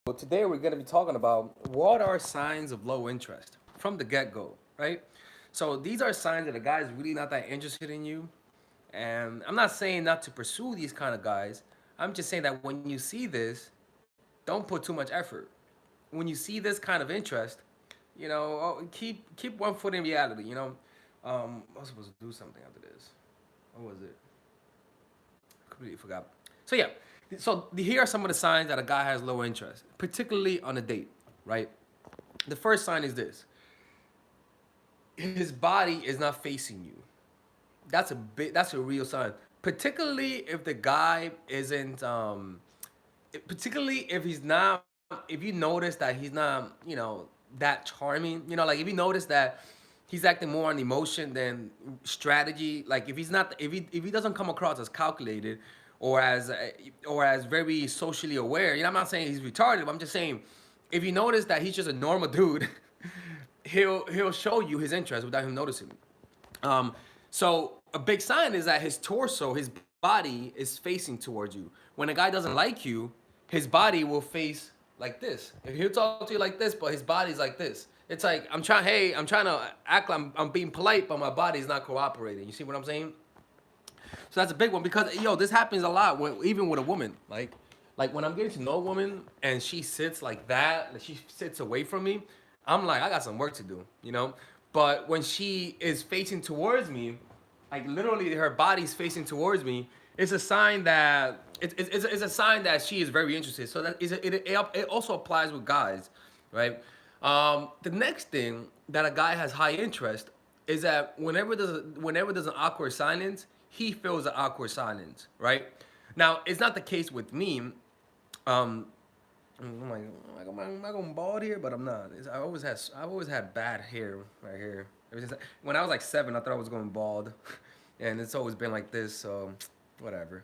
So today we're going to be talking about what are signs of low interest from the get-go, right? So these are signs that a guy is really not that interested in you. And I'm not saying not to pursue these kind of guys. I'm just saying that when you see this, don't put too much effort. When you see this kind of interest, keep one foot in reality. I was supposed to do something after this. What was it? Completely forgot. So yeah, so here are some of the signs that a guy has low interest, particularly on a date, right? The first sign is this: his body is not facing you. That's a real sign. Particularly if the guy isn't particularly if he's not if you notice that he's not, that charming, like if you notice that he's acting more on emotion than strategy, like if he doesn't come across as calculated or as very socially aware, I'm not saying he's retarded, but I'm just saying if you notice that he's just a normal dude, he'll show you his interest without him noticing. So a big sign is that his torso, his body is facing towards you. When a guy doesn't like you, his body will face like this. If he'll talk to you like this, but his body's like this. It's like I'm trying to act like I'm being polite, but my body's not cooperating. You see what I'm saying? So that's a big one because this happens a lot even with a woman. Like when I'm getting to know a woman and she sits like that, she sits away from me, I'm like, I got some work to do. But when she is facing towards me, like literally her body's facing towards me, it's a sign that it's a sign that she is very interested. So it also applies with guys, right? The next thing that a guy has high interest is that whenever there's an awkward silence, he feels an awkward silence, right? Now it's not the case with me. Um, I'm like, am I going bald here? But I'm not. I've always had bad hair right here. When I was like 7, I thought I was going bald, and it's always been like this. So, whatever.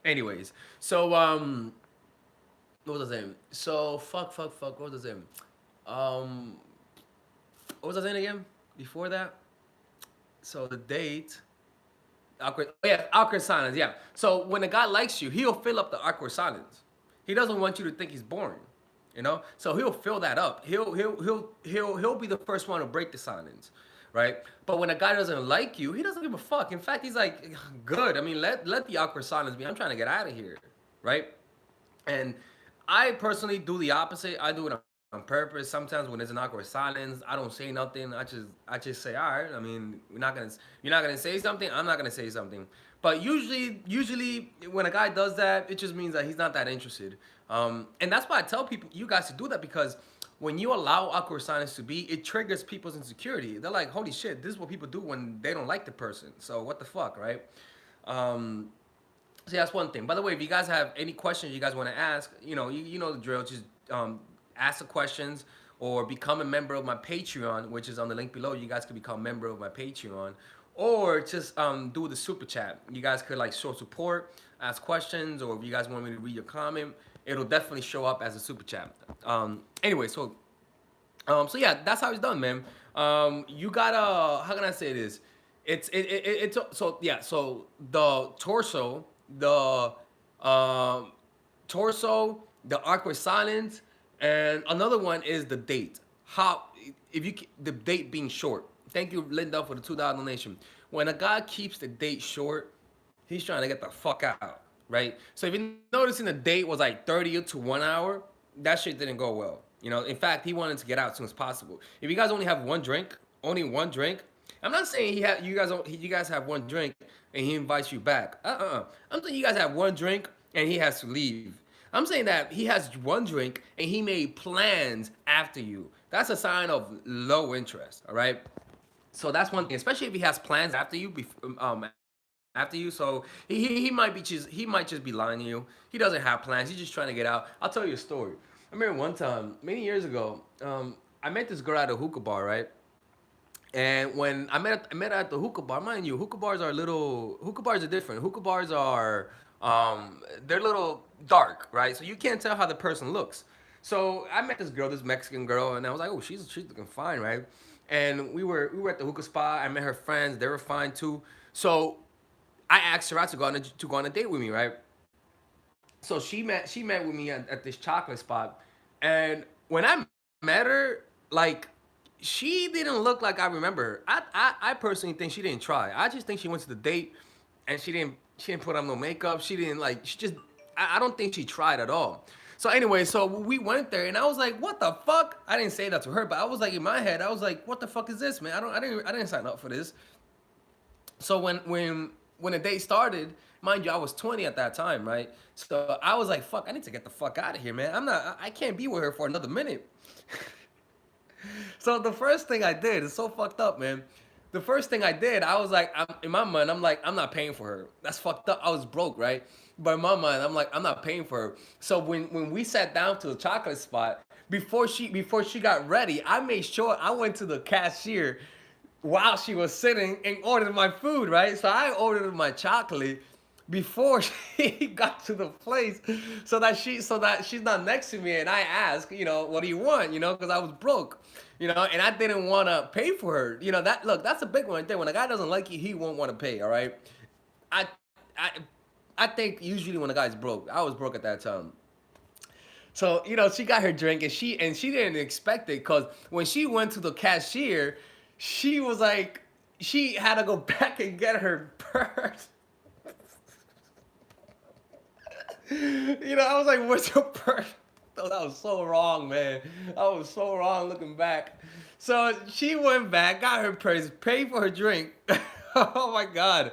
Anyways, so what was I saying? So fuck. What was I saying? Um, what was I saying again? Before that, so the date. Awkward. Oh yeah, awkward silence. Yeah. So when a guy likes you, he'll fill up the awkward silence. He doesn't want you to think he's boring. So he'll fill that up. He'll be the first one to break the silence, right? But when a guy doesn't like you, he doesn't give a fuck. In fact, he's like, good. I mean, let the awkward silence be. I'm trying to get out of here, right? And I personally do the opposite. I do it on purpose. Sometimes when there's an awkward silence, I don't say nothing. I just say, all right. I mean, you're not gonna say something. I'm not gonna say something. But usually when a guy does that, it just means that he's not that interested. And that's why I tell people, you guys to do that because when you allow awkward silence to be, it triggers people's insecurity. They're like, holy shit, this is what people do when they don't like the person. So what the fuck, right? Um, so that's one thing. By the way, if you guys have any questions you guys want to ask, you know the drill. Just ask the questions or become a member of my Patreon, which is on the link below. You guys can become a member of my Patreon, or just do the super chat. You guys could like show support, ask questions, or if you guys want me to read your comment, it'll definitely show up as a super chat. Anyway, so yeah, that's how it's done, man. You gotta, how can I say this? It's so yeah. So the the um, torso, the awkward silence, and another one is the date. How if you the date being short. Thank you, Linda, for the $2 donation. When a guy keeps the date short, he's trying to get the fuck out, right? So if you're noticing the date was like 30 to 1 hour, that shit didn't go well. In fact, he wanted to get out as soon as possible. If you guys only have one drink, only one drink, I'm not saying you guys have one drink and he invites you back. I'm saying you guys have one drink and he has to leave. I'm saying that he has one drink and he made plans after you. That's a sign of low interest. All right. So that's one thing, especially if he has plans after you. So he might just be lying to you. He doesn't have plans. He's just trying to get out. I'll tell you a story. I remember one time many years ago, I met this girl at a hookah bar, right? And when I met her at the hookah bar, mind you, hookah bars are different. Hookah bars are they're a little dark, right? So you can't tell how the person looks. So I met this girl, this Mexican girl, and I was like, oh, she's looking fine, right? And we were at the hookah spot. I met her friends; they were fine too. So I asked her out to go on a date with me, right? So she met with me at this chocolate spot, and when I met her, like she didn't look like I remember her. I personally think she didn't try. I just think she went to the date, and she didn't put on no makeup. She didn't like she just I don't think she tried at all. So anyway, so we went there, and I was like, "What the fuck?" I didn't say that to her, but I was like in my head, I was like, "What the fuck is this, man? I didn't sign up for this." So when the date started, mind you, I was 20 at that time, right? So I was like, "Fuck, I need to get the fuck out of here, man. I can't be with her for another minute." So the first thing I did is so fucked up, man. The first thing I did, I was like, in my mind, I'm like, I'm not paying for her. That's fucked up. I was broke, right? But in my mind, I'm like, I'm not paying for her. So when we sat down to the chocolate spot, before she got ready, I made sure I went to the cashier while she was sitting and ordered my food, right? So I ordered my chocolate before she got to the place so that she's not next to me and I ask, what do you want? Because I was broke, and I didn't want to pay for her. That's a big one right there. When a guy doesn't like you, he won't want to pay, all right? I I I think usually when a guy's broke, I was broke at that time. So, she got her drink and she didn't expect it because when she went to the cashier, she was like, she had to go back and get her purse. I was like, "Where's your purse?" Oh, that was so wrong, man. I was so wrong looking back. So she went back, got her purse, paid for her drink. Oh my god!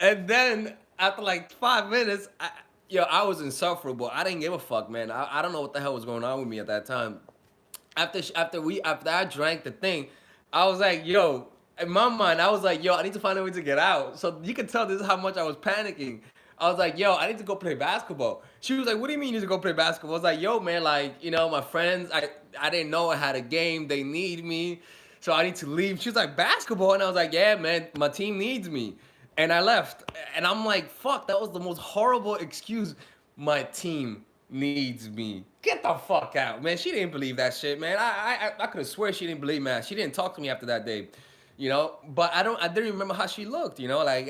And then after like 5 minutes, I was insufferable. I didn't give a fuck, man. I don't know what the hell was going on with me at that time. After I drank the thing, I was like, "Yo." In my mind, I was like, "Yo, I need to find a way to get out." So you can tell this is how much I was panicking. I was like, "Yo, I need to go play basketball." She was like, "What do you mean you need to go play basketball?" I was like, "Yo, man, like, my friends, I didn't know I had a game. They need me, so I need to leave." She was like, "Basketball?" And I was like, "Yeah, man, my team needs me." And I left. And I'm like, "Fuck, that was the most horrible excuse. My team needs me. Get the fuck out, man." She didn't believe that shit, man. I could have swear she didn't believe, man. She didn't talk to me after that day, But I didn't remember how she looked, Like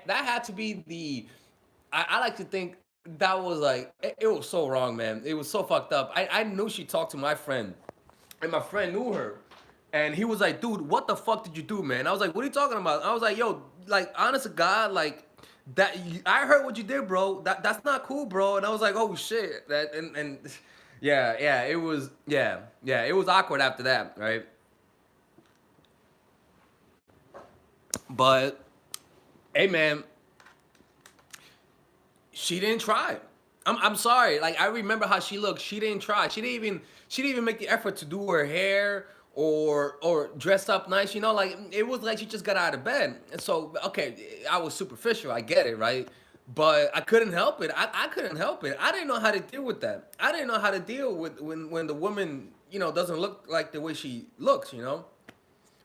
that had to be the. I like to think that was like it was so wrong, man. It was so fucked up. I knew she talked to my friend, and my friend knew her, and he was like, "Dude, what the fuck did you do, man?" I was like, "What are you talking about?" I was like, "Yo, like, honest to God, like, I heard what you did, bro. That's not cool, bro." And I was like, "Oh shit." Yeah, it was awkward after that, right? But hey, man, she didn't try. I'm sorry. Like, I remember how she looked. She didn't try. She didn't even make the effort to do her hair or dress up nice. Like, it was like she just got out of bed. And so okay, I was superficial. I get it, right? But I couldn't help it. I couldn't help it. I didn't know how to deal with that. I didn't know how to deal with when the woman doesn't look like the way she looks.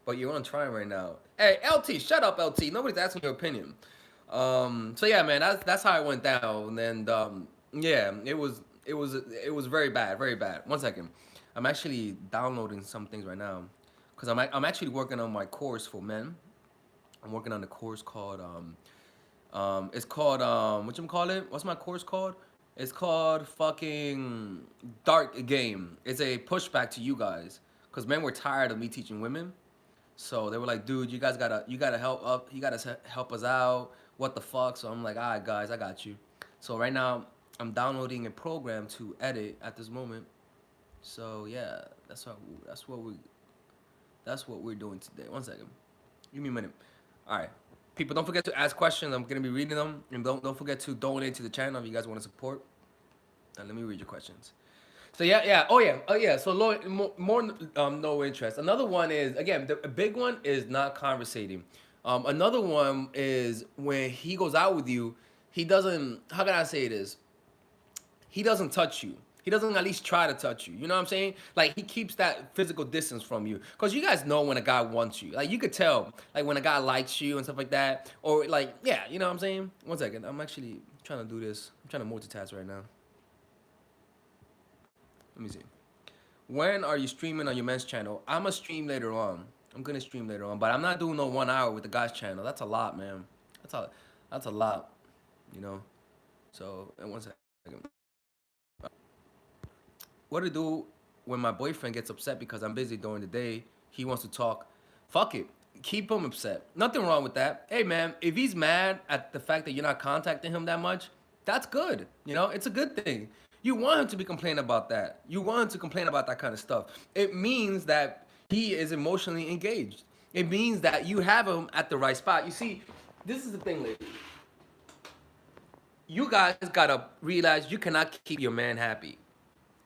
But you're on trying right now. Hey, LT, shut up, LT. Nobody's asking your opinion. So yeah, man, that's how it went down, and yeah, it was very bad, very bad. One second, I'm actually downloading some things right now, cause I'm actually working on my course for men. I'm working on a course called it's called what you call it? What's my course called? It's called fucking Dark Game. It's a pushback to you guys, cause men were tired of me teaching women. So they were like, "Dude, you gotta help up, you gotta help us out. What the fuck?" So I'm like, "All right, guys, I got you." So right now, I'm downloading a program to edit at this moment. So yeah, that's what we that's what we're doing today. One second, give me a minute. All right, people, don't forget to ask questions. I'm gonna be reading them, and don't forget to donate to the channel if you guys want to support. And let me read your questions. So yeah. Oh yeah. So more no interest. Another one is, again, the a big one is not conversating. Another one is when he goes out with you, he doesn't. How can I say this? He doesn't touch you. He doesn't at least try to touch you. You know what I'm saying? Like, he keeps that physical distance from you. Cause you guys know when a guy wants you. Like, you could tell, like, when a guy likes you and stuff like that. Or like, yeah, you know what I'm saying? One second. I'm actually trying to do this. I'm trying to multitask right now. Let me see. When are you streaming on your men's channel? I'm gonna stream later on. I'm gonna stream later on, but I'm not doing no 1 hour with the guys channel. That's a lot, man. That's a lot, you know. So, and one second. What to do when my boyfriend gets upset because I'm busy during the day? He wants to talk. Fuck it. Keep him upset. Nothing wrong with that. Hey man, if he's mad at the fact that you're not contacting him that much, that's good. You know, it's a good thing. You want him to be complaining about that. You want him to complain about that kind of stuff. It means that he is emotionally engaged. It means that you have him at the right spot. You see, this is the thing, lady. You guys gotta realize you cannot keep your man happy.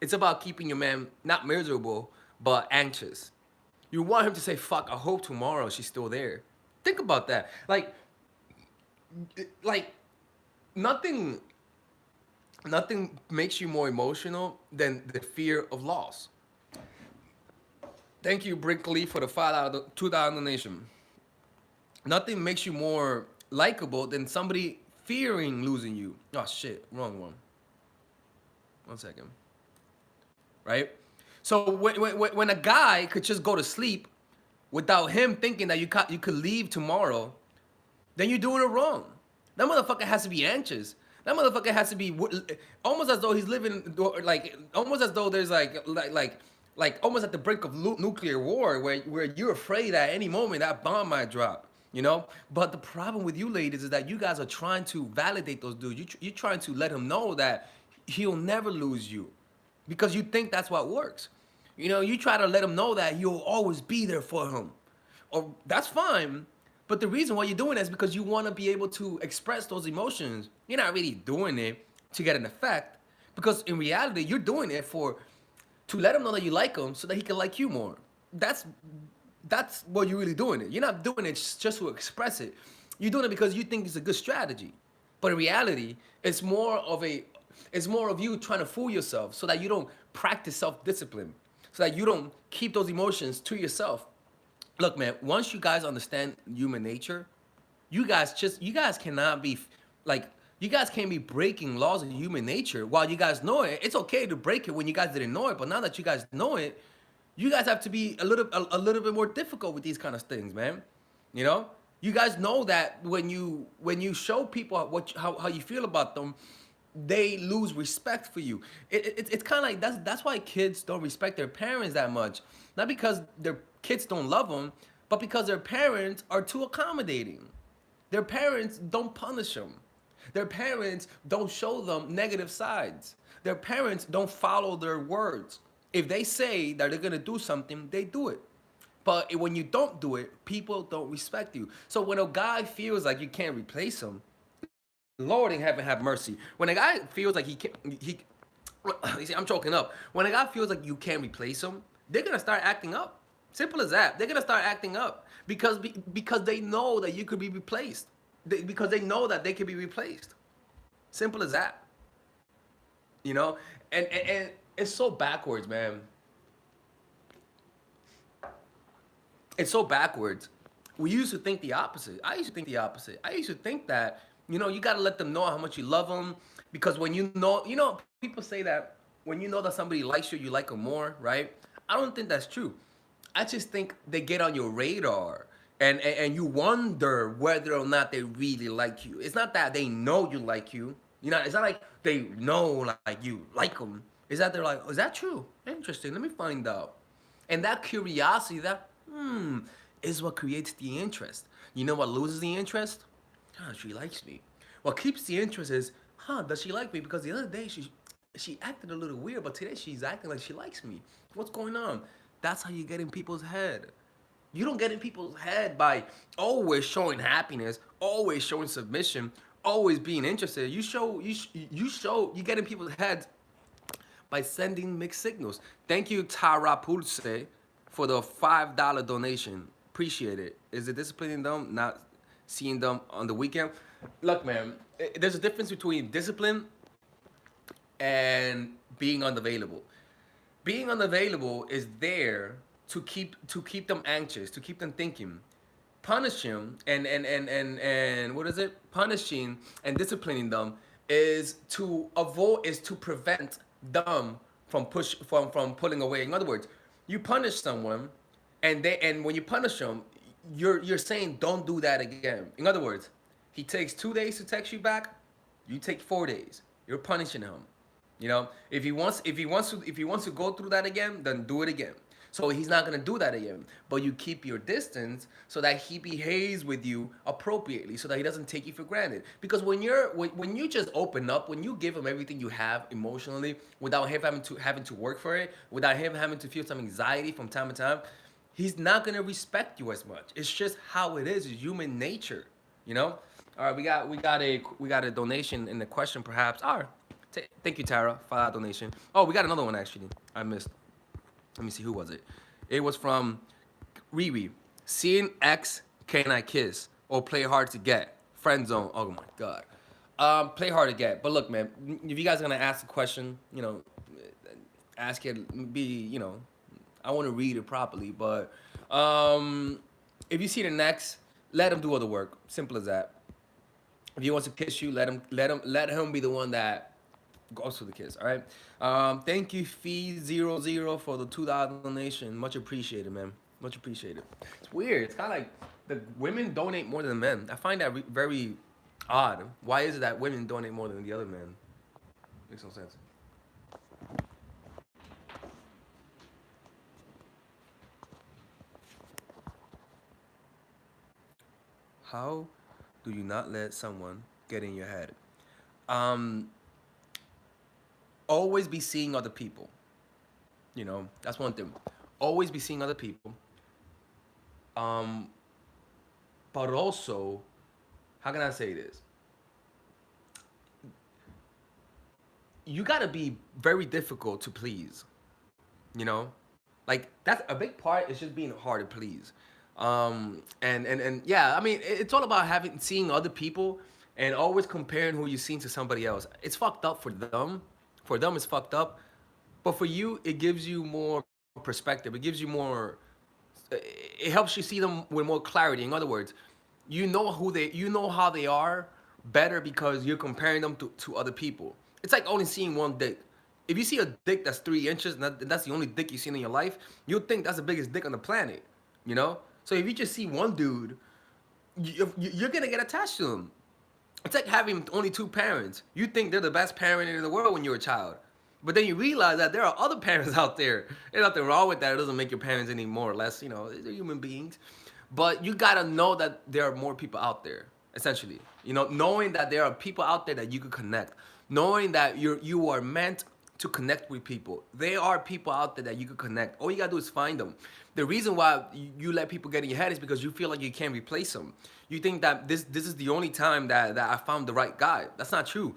It's about keeping your man not miserable, but anxious. You want him to say, fuck, I hope tomorrow she's still there. Think about that. Like nothing nothing makes you more emotional than the fear of loss. Thank you, Brinkley, for the $2 donation. Nothing makes you more likable than somebody fearing losing you. Oh shit, wrong one. 1 second. Right? So when a guy could just go to sleep without him thinking that you could leave tomorrow, then you're doing it wrong. That motherfucker has to be anxious. That motherfucker has to be almost as though he's living like almost as though there's like almost at the brink of nuclear war where you're afraid at any moment that bomb might drop. You know, but the problem with you ladies is that you guys are trying to validate those dudes. You're trying to let him know that he'll never lose you because you think that's what works. You know, you try to let him know that you'll always be there for him. Or that's fine, but the reason why you're doing it is because you want to be able to express those emotions. You're not really doing it to get an effect because in reality, you're doing it to let him know that you like him so that he can like you more. That's what you're really doing it. You're not doing it just to express it. You're doing it because you think it's a good strategy. But in reality, it's more of you trying to fool yourself so that you don't practice self-discipline, so that you don't keep those emotions to yourself. Look, man, once you guys understand human nature, you guys cannot be like you guys can't be breaking laws of human nature while you guys know it. It's okay to break it when you guys didn't know it, but now that you guys know it, you guys have to be a little bit more difficult with these kind of things, man. You know, you guys know that when you show people how you feel about them, they lose respect for you. It's kind of like that's why kids don't respect their parents that much, not because their kids don't love them, but because their parents are too accommodating. Their parents don't punish them. Their parents don't show them negative sides. Their parents don't follow their words. If they say that they're gonna do something, they do it. But when you don't do it, people don't respect you. So when a guy feels like you can't replace him, Lord in heaven have mercy. When a guy feels like you see, I'm choking up. When a guy feels like you can't replace him, they're gonna start acting up. Simple as that. They're gonna start acting up because they know that you could be replaced. Because they know that they can be replaced. Simple as that. You know, and it's so backwards, man. It's so backwards. We used to think the opposite. I used to think the opposite. I used to think that, you got to let them know how much you love them because when people say that when you know that somebody likes you, you like them more, right? I don't think that's true. I just think they get on your radar and you wonder whether or not they really like you. It's not that they know you like you. It's not like they know like you like them. It's that they're like, oh, is that true? Interesting. Let me find out. And that curiosity, is what creates the interest. You know what loses the interest? She likes me. What keeps the interest is, does she like me? Because the other day she acted a little weird, but today she's acting like she likes me. What's going on? That's how you get in people's head. You don't get in people's head by always showing happiness, always showing submission, always being interested. You get in people's heads by sending mixed signals. Thank you, Tara Pulse, for the $5 donation. Appreciate it. Is it disciplining them, not seeing them on the weekend? Look, man, there's a difference between discipline and being unavailable. Being unavailable is there to keep them anxious, to keep them thinking. Punishing and what is it? Punishing and disciplining them is to prevent them from pulling away. In other words, you punish someone and when you punish them, you're saying don't do that again. In other words, he takes 2 days to text you back, you take 4 days. You're punishing him. You know, if he wants to go through that again, then do it again. So he's not gonna do that again. But you keep your distance so that he behaves with you appropriately, so that he doesn't take you for granted. Because when you just open up, when you give him everything you have emotionally, without him having to work for it, without him having to feel some anxiety from time to time, he's not gonna respect you as much. It's just how it is. It's human nature, you know. All right, we got a donation in the question, perhaps. All right, thank you, Tara, for that donation. Oh, we got another one actually. I missed. Let me see, who was it? It was from Riri. Seeing X, can I kiss? Or play hard to get? Friend zone. Oh my god. Play hard to get. But look, man, if you guys are gonna ask a question, ask it. Be I want to read it properly. But if you see the next, let him do all the work. Simple as that. If he wants to kiss you, let him be the one that goes to the kiss. All right. Thank you, Fee00 for the $2 donation. Much appreciated, man. Much appreciated. It's weird. It's kind of like the women donate more than men. I find that very odd. Why is it that women donate more than the other men? Makes no sense. How do you not let someone get in your head? Um, Always be seeing other people. That's one thing. Always be seeing other people. Um, but also, how can I say this? You gotta be very difficult to please. You know, like that's a big part. Is just being hard to please. And yeah, I mean, it's all about seeing other people and always comparing who you've seen to somebody else. It's fucked up for them. For them, it's fucked up. But for you, it gives you more perspective. It gives you more. It helps you see them with more clarity. In other words, you know how they are better because you're comparing them to other people. It's like only seeing one dick. If you see a dick that's 3 inches and that's the only dick you've seen in your life, you'll think that's the biggest dick on the planet. You know. So if you just see one dude, you're gonna get attached to him. It's like having only two parents. You think they're the best parent in the world when you're a child. But then you realize that there are other parents out there. There's nothing wrong with that. It doesn't make your parents any more or less, they're human beings. But you gotta know that there are more people out there, essentially. Knowing that there are people out there that you could connect. Knowing that you are meant to connect with people. There are people out there that you could connect. All you gotta do is find them. The reason why you let people get in your head is because you feel like you can't replace them. You think that this is the only time that I found the right guy. That's not true.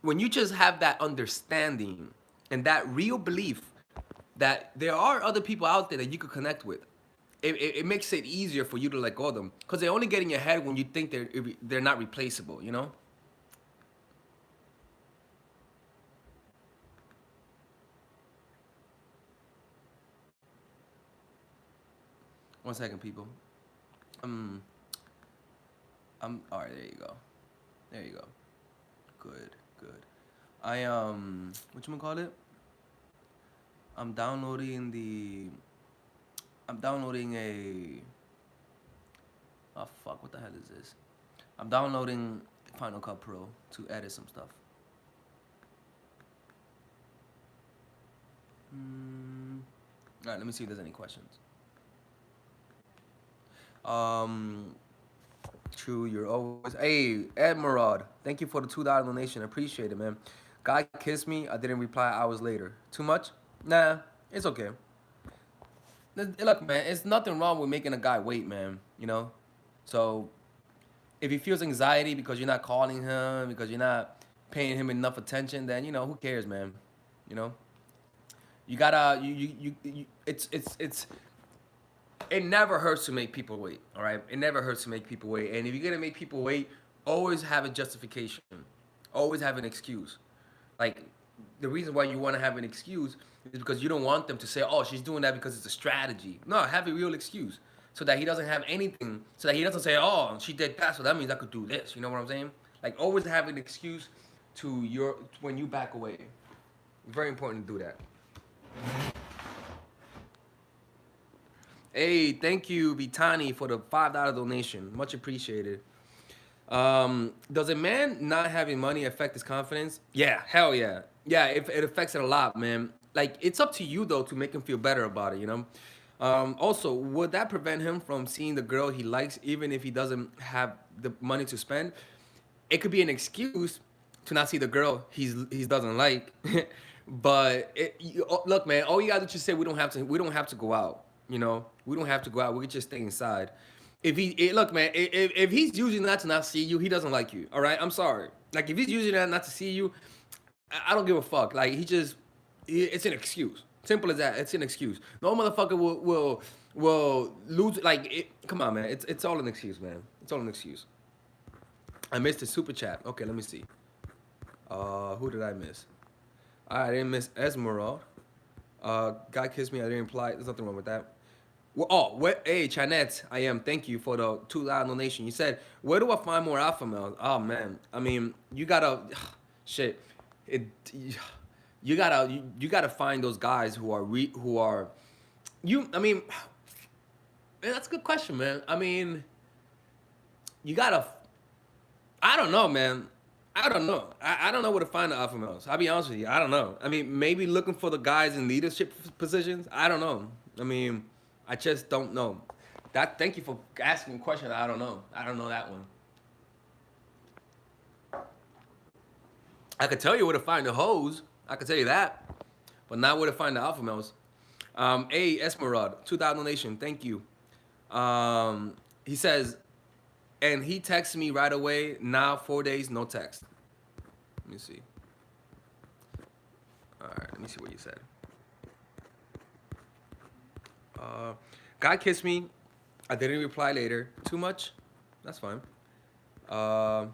When you just have that understanding and that real belief that there are other people out there that you could connect with, it makes it easier for you to let go of them, because they only get in your head when you think they're not replaceable. One second, people. um all right, there you go. There you go. Good, good. What you gonna call it? I'm downloading the. I'm downloading a. Oh fuck! What the hell is this? I'm downloading Final Cut Pro to edit some stuff. All right, let me see if there's any questions. Um, True, you're always. Hey, Edmerod, thank you for the $2 donation. Appreciate it, man. Guy kissed me. I didn't reply hours later. Too much? Nah, it's okay. Look, man, it's nothing wrong with making a guy wait, man. So if he feels anxiety because you're not calling him, because you're not paying him enough attention, then who cares, man? You know, you gotta you it's it never hurts to make people wait. All right, it never hurts to make people wait. And if you're gonna make people wait, always have a justification. Always have an excuse. Like, the reason why you want to have an excuse is because you don't want them to say, "Oh, she's doing that because it's a strategy." No, have a real excuse so that he doesn't have anything. So that he doesn't say, "Oh, she did that, so that means I could do this." You know what I'm saying? Like, always have an excuse when you back away. Very important to do that. Hey, thank you, Vitani, for the $5 donation. Much appreciated. Does a man not having money affect his confidence? Yeah, hell yeah. Yeah, it affects it a lot, man. Like it's up to you though to make him feel better about it, you know. Also, would that prevent him from seeing the girl he likes, even if he doesn't have the money to spend? It could be an excuse to not see the girl he doesn't like. But look, man, all you gotta just say we don't have to go out. You know, we don't have to go out. We can just stay inside. Look, man, if he's using that to not see you, he doesn't like you. All right, I'm sorry. Like if he's using that not to see you, I don't give a fuck. Like it's an excuse. Simple as that. It's an excuse. No motherfucker will lose. Like come on, man. It's all an excuse, man. It's all an excuse. I missed the super chat. Okay, let me see. Who did I miss? I didn't miss Esmeralda. Guy kissed me. I didn't reply. There's nothing wrong with that. Well, hey, Chanette, I am. Thank you for the $2 donation. You said, where do I find more alpha males? Oh man, I mean, you gotta, shit, it, you gotta find those guys who are, you. I mean, man, that's a good question, man. I mean, you gotta. I don't know, man. I don't know. I don't know where to find the alpha males. I'll be honest with you. I don't know. I mean, maybe looking for the guys in leadership positions. I don't know. I mean, I just don't know. Thank you for asking a question. I don't know. I don't know that one. I could tell you where to find the hoes. I could tell you that, but not where to find the alpha males. A Esmeralda, 2,000 donation. Thank you. He says, and he texts me right away. Now 4 days, no text. Let me see. All right, let me see what you said. Uh, Guy kissed me. I didn't reply later. Too much? That's fine. Uh,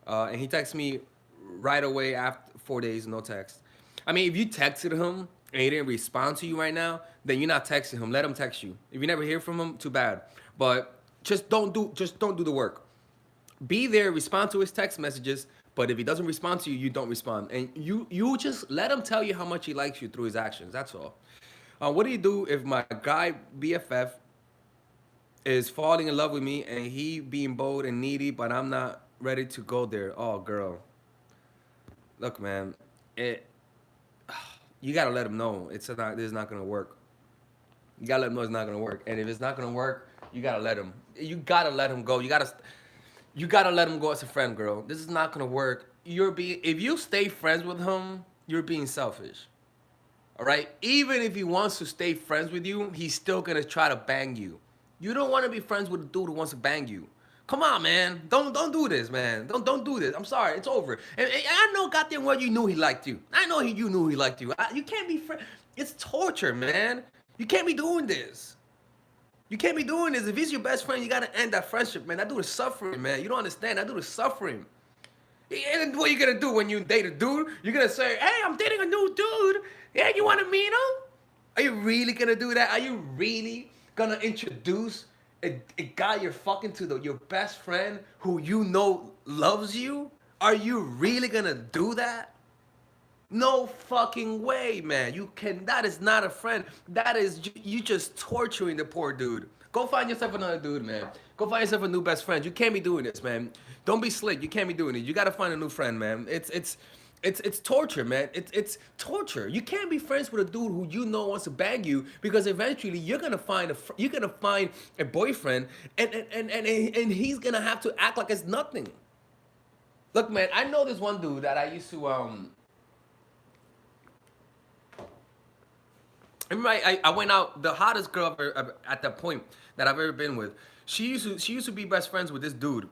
and he texted me right away after 4 days, no text. I mean, if you texted him and he didn't respond to you right now, then you're not texting him. Let him text you. If you never hear from him, too bad. But just don't do the work. Be there, respond to his text messages. But if he doesn't respond to you, you don't respond, and you just let him tell you how much he likes you through his actions. That's all. What do you do if my guy BFF is falling in love with me and he being bold and needy, but I'm not ready to go there? Oh, girl, look, man, it. You gotta let him know it's not gonna work. You gotta let him know it's not gonna work, and if it's not gonna work, you gotta let him. You gotta let him go. You gotta let him go as a friend, girl. This is not gonna work. If you stay friends with him, you're being selfish. All right? Even if he wants to stay friends with you, he's still gonna try to bang you. You don't want to be friends with a dude who wants to bang you. Come on, man. Don't do this, man. Don't do this. I'm sorry. It's over. And I know goddamn well you knew he liked you. I know you knew he liked you. You can't be friends. It's torture, man. You can't be doing this. You can't be doing this. If he's your best friend, you gotta end that friendship, man. That dude is suffering, man. You don't understand. That dude is suffering. And what are you gonna do when you date a dude? You're gonna say, "Hey, I'm dating a new dude. Yeah, you wanna meet him?" Are you really gonna do that? Are you really gonna introduce a guy you're fucking to your best friend who you know loves you? Are you really gonna do that? No fucking way, man. You can. That is not a friend. That is you just torturing the poor dude. Go find yourself another dude, man. Go find yourself a new best friend. You can't be doing this, man. Don't be slick. You can't be doing it. You gotta find a new friend, man. It's torture, man. It's torture. You can't be friends with a dude who you know wants to bang you because eventually you're gonna find a boyfriend and he's gonna have to act like it's nothing. Look, man. I know this one dude that I used to remember, I went out. The hottest girl at that point that I've ever been with. She used to be best friends with this dude,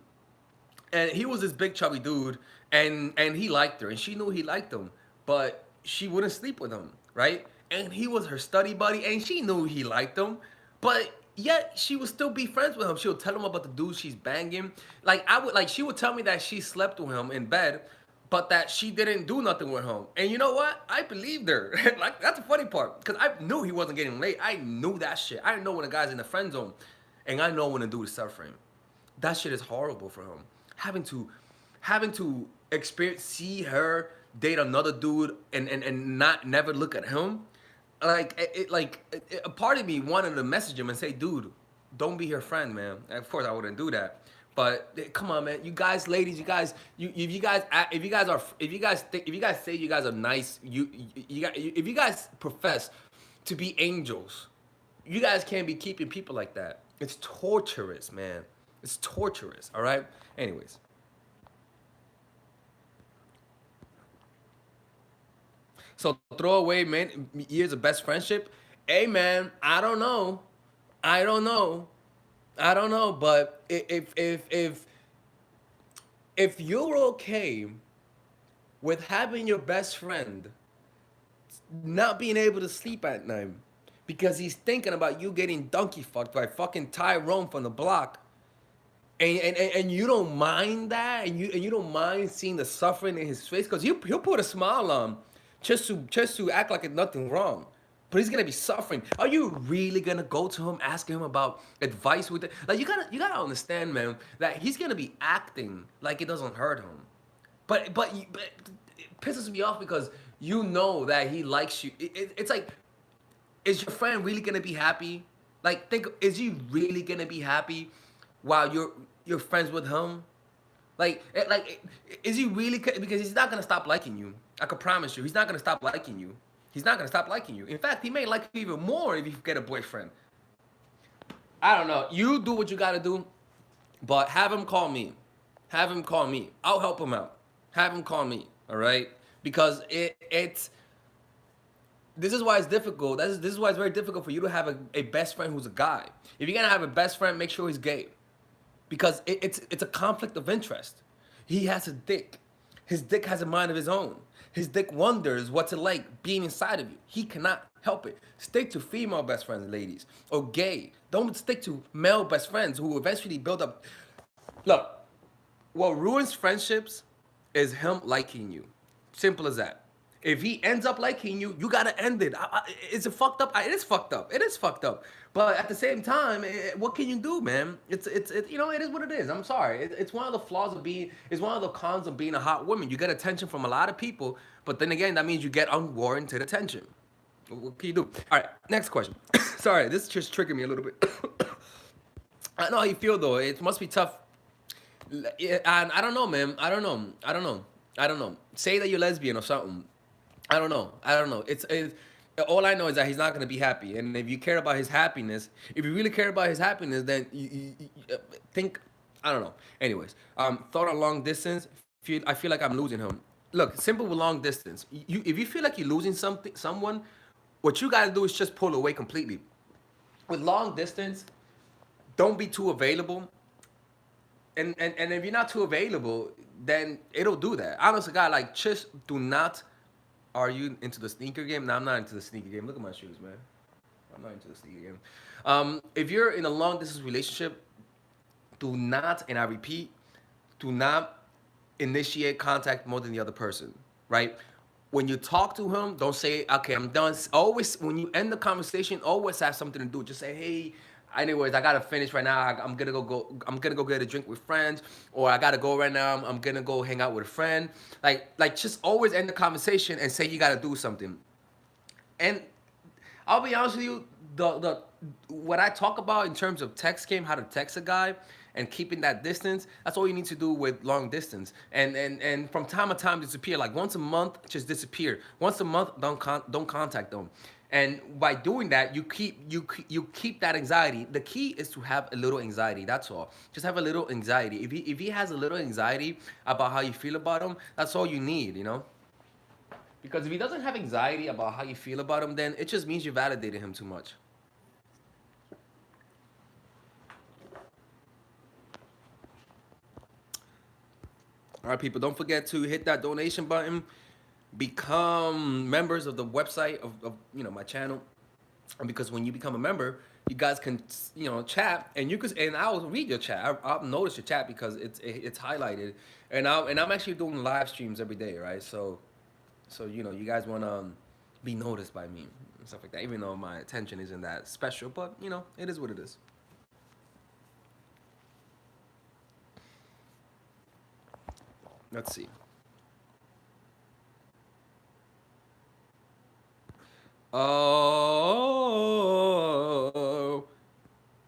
and he was this big chubby dude, and he liked her, and she knew he liked him, but she wouldn't sleep with him, right? And he was her study buddy, and she knew he liked him, but yet she would still be friends with him. She would tell him about the dude she's banging. She would tell me that she slept with him in bed, but that she didn't do nothing with him. And you know what? I believed her. Like that's the funny part, because I knew he wasn't getting laid. I knew that shit. I know when a guy's in the friend zone, and I know when a dude is suffering. That shit is horrible for him. Having to experience, see her date another dude and not never look at him. A part of me wanted to message him and say, dude, don't be her friend, man. Of course I wouldn't do that. But come on, man, you guys, ladies, you guys, if you guys if you guys are if you guys think if you guys say you guys are nice, if you guys profess to be angels, you guys can't be keeping people like that. It's torturous, man. It's torturous. All right. Anyways, so throw away man years of best friendship. Hey, man, I don't know. I don't know. I don't know. But if you're okay with having your best friend not being able to sleep at night because he's thinking about you getting donkey fucked by fucking Tyrone from the block, and you don't mind that, and you don't mind seeing the suffering in his face, because he'll put a smile on just to act like it's nothing wrong. But he's gonna be suffering. Are you really gonna go to him, asking him about advice with it? Like, you gotta understand, man, that he's gonna be acting like it doesn't hurt him. But it pisses me off because you know that he likes you. It's like, is your friend really gonna be happy? Like, think, is he really gonna be happy while you're friends with him? Is he really? Because he's not gonna stop liking you. I can promise you, he's not gonna stop liking you. He's not gonna stop liking you. In fact, he may like you even more if you get a boyfriend. I don't know. You do what you gotta do, but have him call me. Have him call me. I'll help him out. Have him call me. All right? Because it's this is why it's difficult. This is why it's very difficult for you to have a best friend who's a guy. If you're gonna have a best friend, make sure he's gay, because it's a conflict of interest. He has a dick. His dick has a mind of his own. His dick wonders what's it like being inside of you. He cannot help it. Stick to female best friends, ladies, or gay. Don't stick to male best friends who eventually build up. Look, what ruins friendships is him liking you. Simple as that. If he ends up liking you, you gotta end it. Is it fucked up? It is fucked up. It is fucked up. But at the same time, what can you do, man? It is what it is. I'm sorry. It's one of the flaws of being. It's one of the cons of being a hot woman. You get attention from a lot of people, but then again, that means you get unwarranted attention. What can you do? All right, next question. Sorry, this just triggered me a little bit. I know how you feel though. It must be tough. Yeah, and I don't know, man. I don't know. I don't know. I don't know. Say that you're lesbian or something. I don't know. I don't know. It's all I know is that he's not gonna be happy. And if you care about his happiness, if you really care about his happiness, then think. I don't know. Anyways, thought on long distance. I feel like I'm losing him. Look, simple with long distance. If you feel like you're losing someone, what you gotta do is just pull away completely. With long distance, don't be too available. And if you're not too available, then it'll do that. Honestly, God, like, just do not. Are you into the sneaker game? No, I'm not into the sneaker game. Look at my shoes, man. I'm not into the sneaker game. If you're in a long distance relationship, do not, and I repeat, do not initiate contact more than the other person, right? When you talk to him, don't say, okay, I'm done. Always, when you end the conversation, always have something to do. Just say, hey, anyways, I gotta finish right now. I'm gonna I'm gonna go get a drink with friends, or I gotta go right now. I'm gonna go hang out with a friend. Just always end the conversation and say you gotta do something. And I'll be honest with you, the what I talk about in terms of text game, how to text a guy and keeping that distance, that's all you need to do with long distance. And from time to time disappear. Like once a month, just disappear. Once a month, don't contact them. And by doing that, you keep that anxiety. The key is to have a little anxiety. That's all. Just have a little anxiety. If he has a little anxiety about how you feel about him, that's all you need, you know? Because if he doesn't have anxiety about how you feel about him, then it just means you validated him too much. All right, people, don't forget to hit that donation button. Become members of the website of my channel. And because when you become a member, you guys can chat, and I'll read your chat. I'll notice your chat because it's highlighted, and I'm actually doing live streams every day, right? So you guys want to be noticed by me and stuff like that. Even though my attention isn't that special, but it is what it is. Let's see. Oh,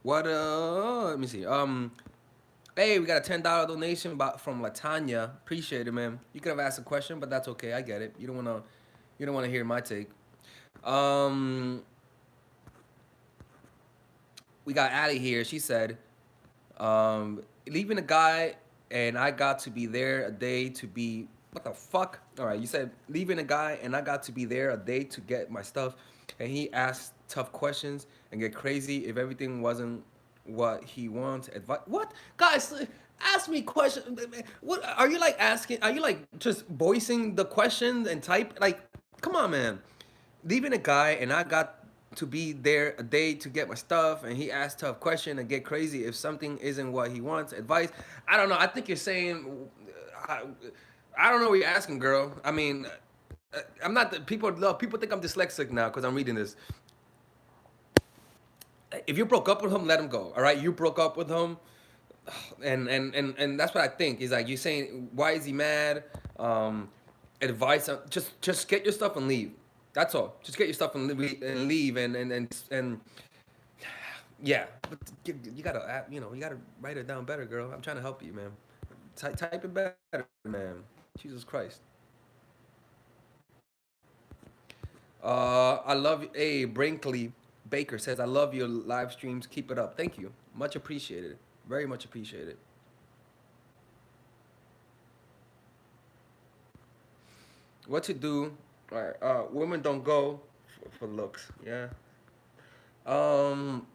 what? Let me see. Hey, we got a $10 donation from Latanya. Appreciate it, man. You could have asked a question, but that's okay. I get it. You don't wanna hear my take. Um, we got Allie here. She said, leaving a guy and I got to be there a day to be what the fuck? All right, you said leaving a guy and I got to be there a day to get my stuff, and he asked tough questions and get crazy if everything wasn't what he wants. Advice? What, guys? Ask me questions. What are you like asking? Are you like just voicing the question and type? Like, come on, man. Leaving a guy and I got to be there a day to get my stuff, and he asked tough question and get crazy if something isn't what he wants. Advice? I don't know. I think you're saying, I, I don't know what you're asking, girl. I mean, I'm not. People think I'm dyslexic now because I'm reading this. If you broke up with him, let him go. All right, you broke up with him, and that's what I think is like you saying. Why is he mad? Advice? Just get your stuff and leave. That's all. Just get your stuff and leave and yeah. But you gotta you gotta write it down better, girl. I'm trying to help you, man. Type it better, man. Jesus Christ. I love you. Hey, Brinkley Baker says, I love your live streams. Keep it up. Thank you. Much appreciated. Very much appreciated. What to do? All right. Women don't go for looks. Yeah. Um.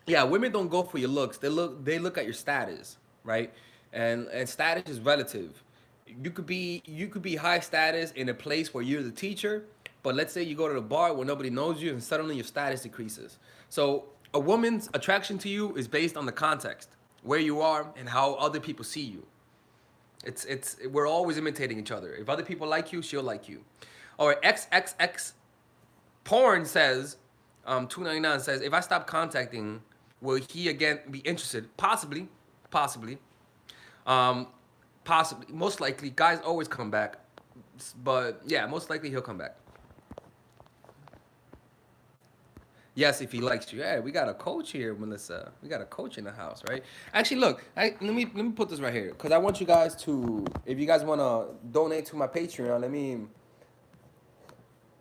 Yeah. Women don't go for your looks. They look at your status, right? And status is relative. You could be high status in a place where you're the teacher, but let's say you go to the bar where nobody knows you, and suddenly your status decreases. So a woman's attraction to you is based on the context, where you are, and how other people see you. It's we're always imitating each other. If other people like you, she'll like you. Or XXX porn says, 299 says, if I stop contacting, will he again be interested? Possibly, possibly. Um, Possibly, most likely, guys always come back, but yeah, most likely he'll come back. Yes, if he likes you. Hey, we got a coach here, Melissa. We got a coach in the house, right? Actually, look, let me put this right here because I want you guys to, if you guys want to donate to my Patreon, let me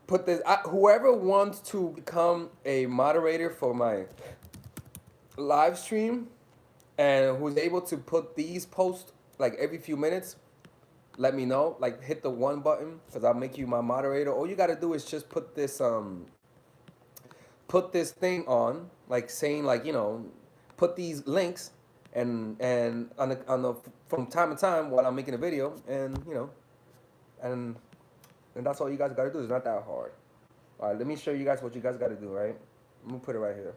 put this. Whoever wants to become a moderator for my live stream and who's able to put these posts like every few minutes, let me know. Like hit the one button because I'll make you my moderator. All you gotta do is just put this thing on, like saying like put these links and on the from time to time while I'm making a video, and and that's all you guys gotta do. It's not that hard. All right, let me show you guys what you guys gotta do. Right, I'm gonna put it right here.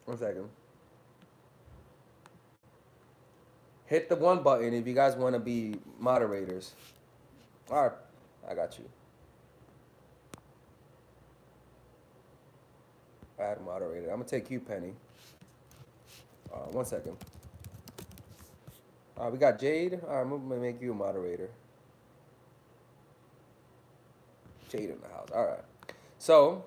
1 second. Hit the one button if you guys want to be moderators. All right, I got you. Add moderator. I'm gonna take you, Penny. 1 second. We got Jade. All right, I'm gonna make you a moderator. Jade in the house. All right. So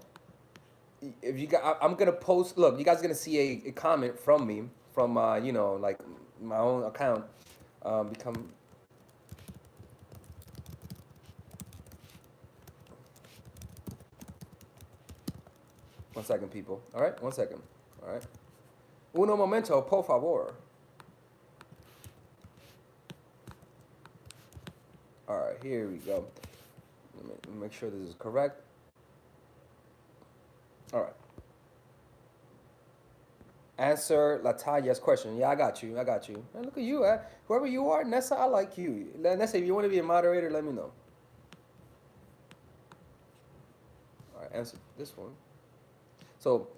if you got, I'm gonna post. Look, you guys are gonna see a comment from me from like my own account. Become. 1 second, people. All right, 1 second. All right. Uno momento, por favor. All right, here we go. Let me make sure this is correct. All right. Answer Lataya's question. Yeah, I got you. I got you. And look at you. Whoever you are, Nessa, I like you. Nessa, if you want to be a moderator, let me know. All right, answer this one. So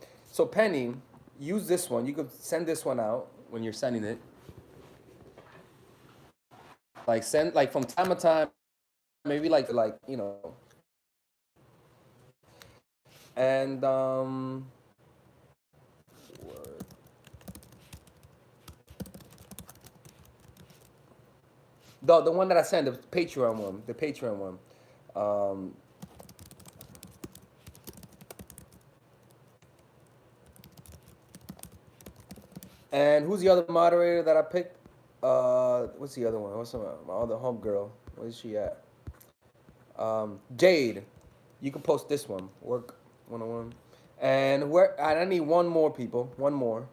Penny, use this one. You could send this one out when you're sending it. Like send like from time to time, maybe like and the one that I sent, the Patreon one. Um, And who's the other moderator that I picked? What's the other one? What's my other home girl? Where is she at? Jade. You can post this one. Work 101. And I need one more, people. One more.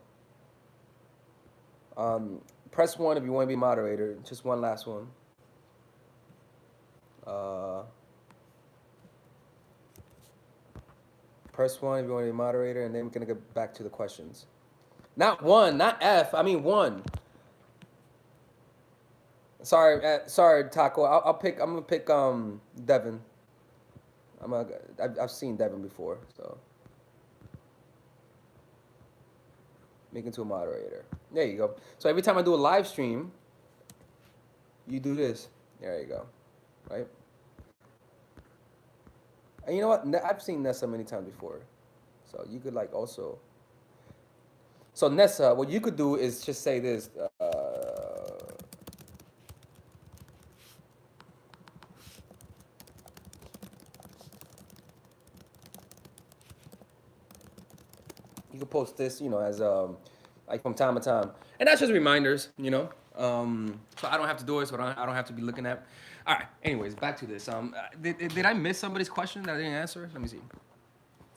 Press one if you want to be moderator. Just one last one. Uh, Press one if you want to be moderator, and then we're gonna get back to the questions. Not one, not F. I mean one. Sorry, Taco. I'll pick. I'm gonna pick Devin. I've seen Devin before, so make into a moderator. There you go. So every time I do a live stream, you do this. There you go. Right. And you know what? I've seen Nessa many times before, so you could like also. So Nessa, what you could do is just say this. You can post this, as like from time to time, and that's just reminders, so I don't have to do it, so I don't have to be looking at. All right. Anyways, back to this. Did I miss somebody's question that I didn't answer? Let me see.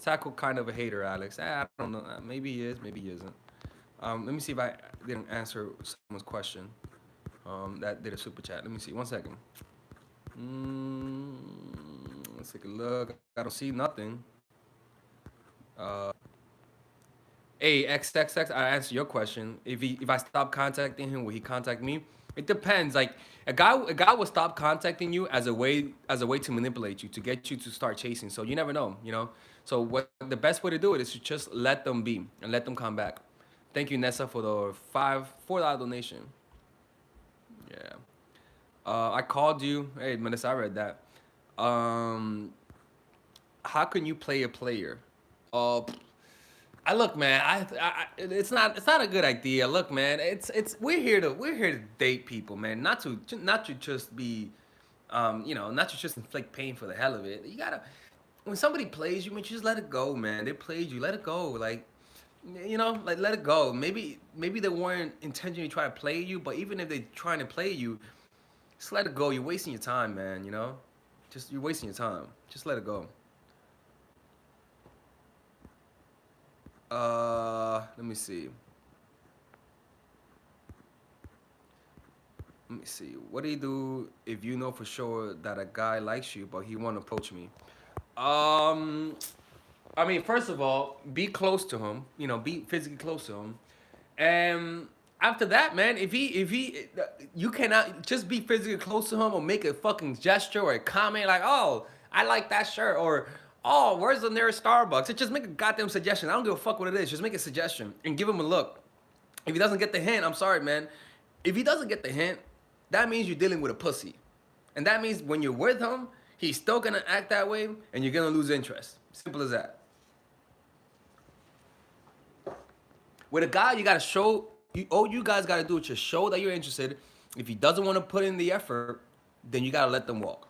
Tackle kind of a hater, Alex. I don't know. Maybe he is. Maybe he isn't. Let me see if I didn't answer someone's question. That did a super chat. Let me see. 1 second. Let's take a look. I don't see nothing. Hey, XXX, I answer your question. If I stop contacting him, will he contact me? It depends. Like a guy will stop contacting you as a way to manipulate you, to get you to start chasing. So you never know. So what the best way to do it is to just let them be and let them come back. Thank you, Nessa, for the $4 donation. Yeah. I called you. Hey, Melissa, I read that. How can you play a player? I look, man. It's not a good idea. Look, man. We're here to date people, man. Not to just be, not to just inflict pain for the hell of it. You gotta, when somebody plays you, man, just let it go, man. They played you, let it go. Like, like let it go. Maybe they weren't intentionally trying to play you, but even if they're trying to play you, just let it go. You're wasting your time, man. Just you're wasting your time. Just let it go. Let me see. Let me see. What do you do if you know for sure that a guy likes you, but he won't approach me? Um, I mean, first of all, be close to him. Be physically close to him, and after that, man, if he, you cannot just be physically close to him or make a fucking gesture or a comment like, "Oh, I like that shirt," or "Oh, where's the nearest Starbucks?" Just make a goddamn suggestion. I don't give a fuck what it is. Just make a suggestion and give him a look. If he doesn't get the hint, I'm sorry, man. If he doesn't get the hint, that means you're dealing with a pussy. And that means when you're with him, he's still gonna act that way and you're gonna lose interest. Simple as that. With a guy, you gotta show, all you guys gotta do is just show that you're interested. If he doesn't wanna put in the effort, then you gotta let them walk.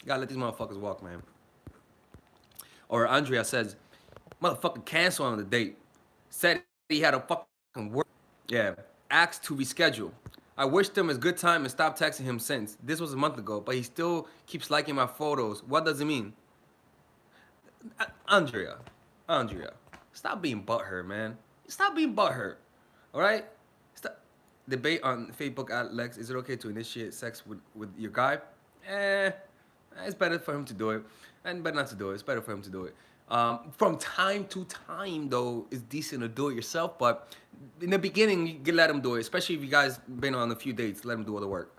You gotta let these motherfuckers walk, man. Or Andrea says, motherfucker cancel on the date. Said he had a fucking work. Yeah. Asked to reschedule. I wished him a good time and stopped texting him since. This was a month ago, but he still keeps liking my photos. What does it mean? Andrea, stop being butthurt, man. Stop being butthurt. All right? Stop. Debate on Facebook at Lex. Is it okay to initiate sex with your guy? It's better for him to do it, and better not to do it. It's better for him to do it. From time to time, though, it's decent to do it yourself. But in the beginning, you can let him do it, especially if you guys been on a few dates. Let him do all the work.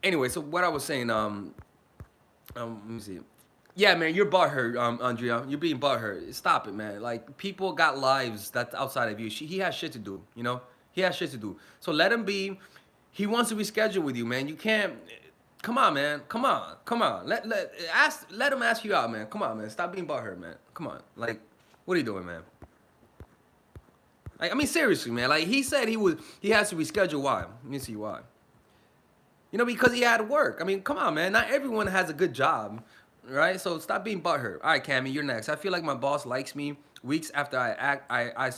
Anyway, so what I was saying, let me see. Yeah, man, you're butthurt, Andrea. You're being butthurt. Stop it, man. Like, people got lives that's outside of you. He has shit to do. He has shit to do. So let him be. He wants to reschedule with you, man. You can't. Come on, man. Come on. Let him ask you out, man. Come on, man. Stop being butthurt, man. Come on. Like, what are you doing, man? Like, I mean, seriously, man. Like, he said he has to reschedule. Why? Let me see why. Because he had work. I mean, come on, man. Not everyone has a good job, right? So stop being butthurt. All right, Cammy, you're next. I feel like my boss likes me weeks after I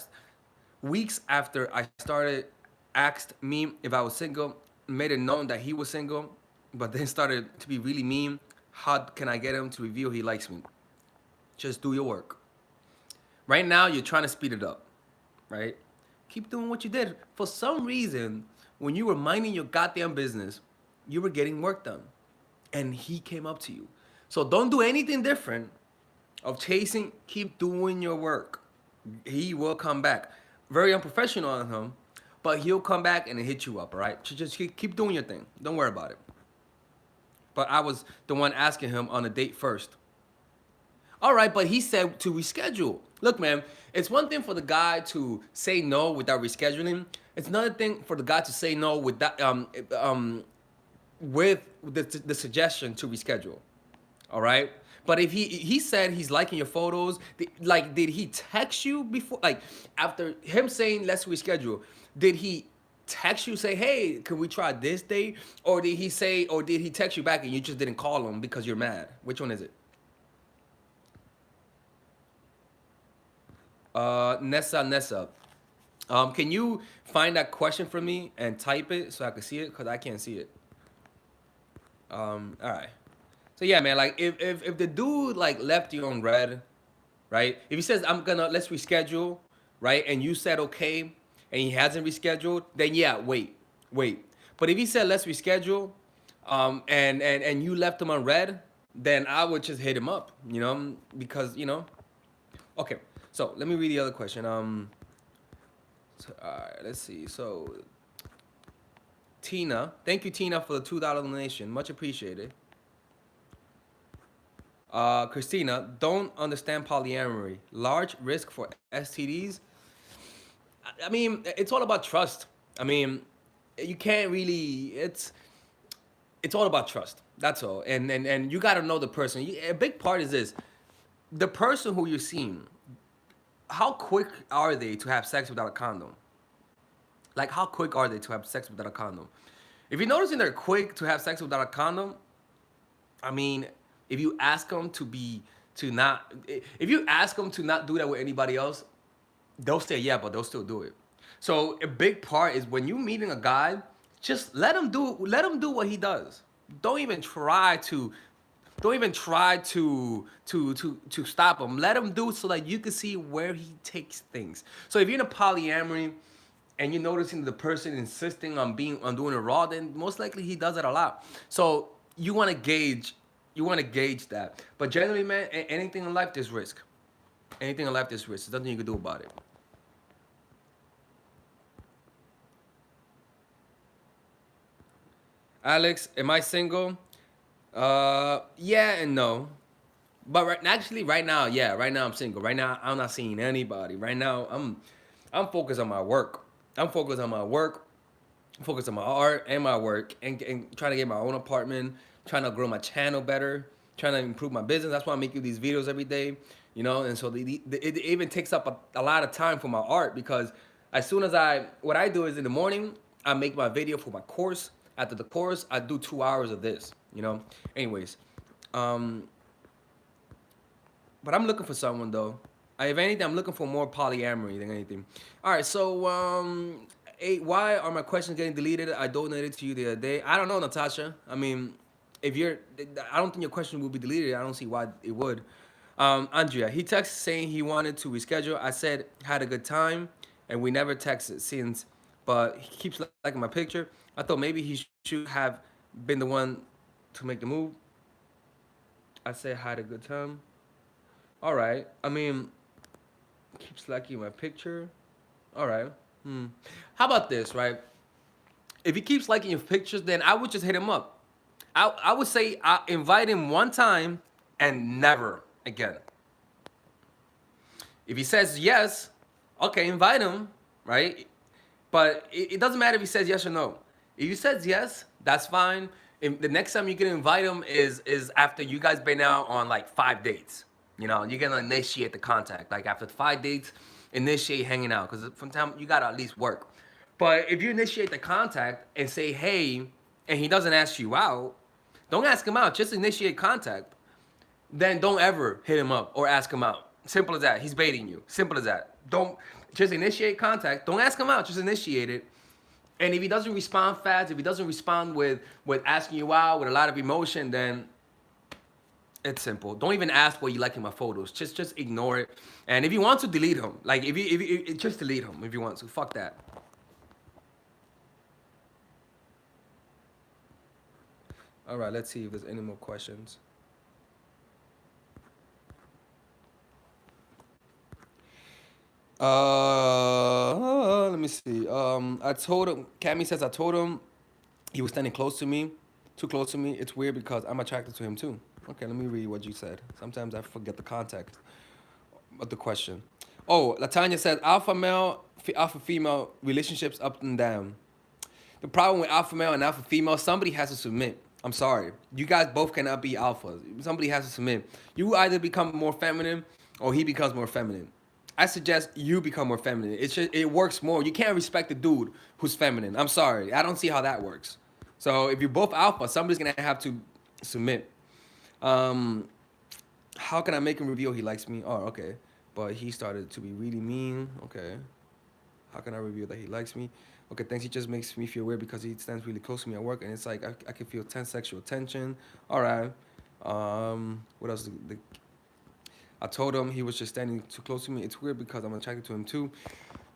Weeks after I started, asked me if I was single, made it known that he was single, but then started to be really mean. How can I get him to reveal he likes me? Just do your work. Right now, you're trying to speed it up, right? Keep doing what you did. For some reason, when you were minding your goddamn business, you were getting work done. And he came up to you. So don't do anything different of chasing. Keep doing your work. He will come back. Very unprofessional on him, but he'll come back and hit you up, all right? Just keep doing your thing. Don't worry about it. But I was the one asking him on a date first. All right, but he said to reschedule. Look, man, it's one thing for the guy to say no without rescheduling. It's another thing for the guy to say no with that with the suggestion to reschedule. All right. But if he said he's liking your photos, like did he text you before, like after him saying let's reschedule? Did he text you say, hey, can we try this day? Or did he say, or did he text you back and you just didn't call him because you're mad? Which one is it? Nessa. Can you find that question for me and type it so I can see it? Because I can't see it. All right. So yeah, man, like if the dude like left you on red, right? If he says I'm gonna let's reschedule, right? And you said okay, and he hasn't rescheduled, then yeah, wait. But if he said let's reschedule, and you left him on red, then I would just hit him up, because Okay, so let me read the other question. All right, let's see. So Tina, thank you, Tina, for the $2 donation, much appreciated. Christina, don't understand polyamory. Large risk for STDs. I mean, it's all about trust. I mean, you can't really. It's all about trust. That's all. And you got to know the person. A big part is this: the person who you're seeing. How quick are they to have sex without a condom? Like, how quick are they to have sex without a condom? If you're noticing they're quick to have sex without a condom, I mean, if you ask them if you ask them to not do that with anybody else, they'll say yeah, but they'll still do it. So a big part is when you're meeting a guy, just let him do what he does. Don't even try to stop him. Let him do so that you can see where he takes things. So if you're in a polyamory and you're noticing the person insisting on doing it raw, then most likely he does it a lot. So you want to gauge that. But generally, man, anything in life there's risk. Anything in life there's risk. There's nothing you can do about it. Alex, am I single? Yeah and no. But right now, yeah, right now I'm single. Right now I'm not seeing anybody. Right now I'm focused on my work. I'm focused on my work, focused on my art and my work, and trying to get my own apartment, trying to grow my channel better, trying to improve my business. That's why I'm making these videos every day, And so it even takes up a lot of time for my art because as soon as what I do is in the morning, I make my video for my course. After the course, I do 2 hours of this. Anyways, but I'm looking for someone though. If anything, I'm looking for more polyamory than anything. All right, so why are my questions getting deleted? I donated to you the other day. I don't know, Natasha. I mean, I don't think your question will be deleted. I don't see why it would. Andrea, he texted saying he wanted to reschedule. I said had a good time, and we never texted since. But he keeps liking my picture. I thought maybe he should have been the one to make the move. I said had a good time. All right. I mean, keeps liking my picture. All right. How about this, right? If he keeps liking your pictures, then I would just hit him up. I would say I invite him one time and never again. If he says yes, okay, invite him, right? But it doesn't matter if he says yes or no. If he says yes, that's fine. If the next time you can invite him is after you guys been out on like 5 dates. You're gonna initiate the contact. Like after 5 dates, initiate hanging out because from time you gotta at least work. But if you initiate the contact and say hey, and he doesn't ask you out, don't ask him out. Just initiate contact. Then don't ever hit him up or ask him out. Simple as that. He's baiting you. Simple as that. Don't just initiate contact. Don't ask him out. Just initiate it. And if he doesn't respond fast, if he doesn't respond with asking you out with a lot of emotion, then it's simple. Don't even ask what you like in my photos. Just ignore it. And if you want to, delete him. Like if you just delete him if you want to. Fuck that. All right. Let's see if there's any more questions. Let me see. I told him. Cammy says I told him he was standing close to me, too close to me. It's weird because I'm attracted to him too. Okay, let me read what you said. Sometimes I forget the context of the question. Oh, Latanya said alpha male, alpha female relationships up and down. The problem with alpha male and alpha female, somebody has to submit. I'm sorry. You guys both cannot be alphas. Somebody has to submit. You either become more feminine or he becomes more feminine. I suggest you become more feminine. It works more. You can't respect the dude who's feminine. I'm sorry. I don't see how that works. So if you're both alpha, somebody's gonna have to submit. How can I make him reveal he likes me? Oh, okay. But he started to be really mean. Okay. How can I reveal that he likes me? Okay, thanks. He just makes me feel weird because he stands really close to me at work, and it's like I can feel tense sexual tension. All right. What else? I told him he was just standing too close to me. It's weird because I'm attracted to him too.